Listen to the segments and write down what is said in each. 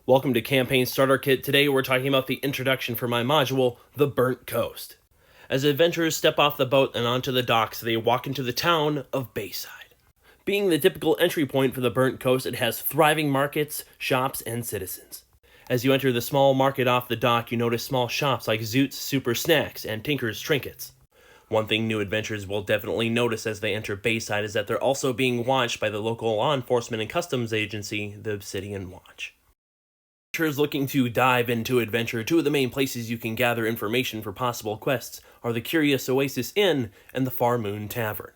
Welcome to Campaign Starter Kit. Today we're talking about the introduction for my module, The Burnt Coast. As adventurers step off the boat and onto the docks, they walk into the town of Bayside. Being the typical entry point for the Burnt Coast, it has thriving markets, shops, and citizens. As you enter the small market off the dock, you notice small shops like Zoot's Super Snacks and Tinker's Trinkets. One thing new adventurers will definitely notice as they enter Bayside is that they're also being watched by the local law enforcement and customs agency, the Obsidian Watch. Adventurers looking to dive into adventure, two of the main places you can gather information for possible quests are the Curious Oasis Inn and the Far Moon Tavern.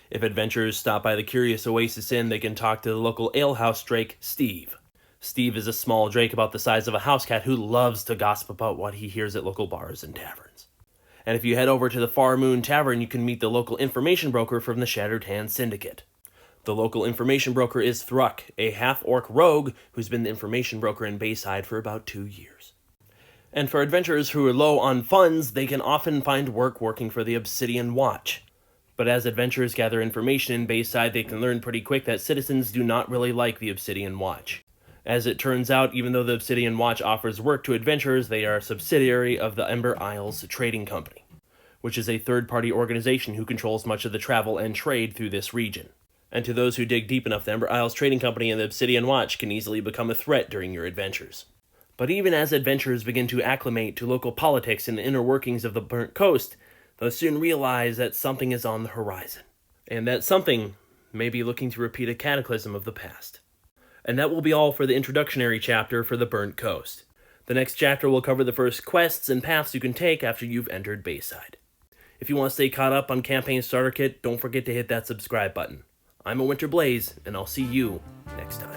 If adventurers stop by the Curious Oasis Inn, they can talk to the local alehouse drake, Steve. Steve is a small drake about the size of a house cat who loves to gossip about what he hears at local bars and taverns. And if you head over to the Far Moon Tavern, you can meet the local information broker from the Shattered Hand Syndicate. The local information broker is Thruck, a half-orc rogue who's been the information broker in Bayside for about 2 years. And for adventurers who are low on funds, they can often find work working for the Obsidian Watch. But as adventurers gather information in Bayside, they can learn pretty quick that citizens do not really like the Obsidian Watch. As it turns out, even though the Obsidian Watch offers work to adventurers, they are a subsidiary of the Ember Isles Trading Company, which is a third-party organization who controls much of the travel and trade through this region. And to those who dig deep enough, the Ember Isles Trading Company and the Obsidian Watch can easily become a threat during your adventures. But even as adventurers begin to acclimate to local politics and the inner workings of the Burnt Coast, they'll soon realize that something is on the horizon, and that something may be looking to repeat a cataclysm of the past. And that will be all for the introductory chapter for the Burnt Coast. The next chapter will cover the first quests and paths you can take after you've entered Bayside. If you want to stay caught up on Campaign Starter Kit, don't forget to hit that subscribe button. I'm a Winter Blaze, and I'll see you next time.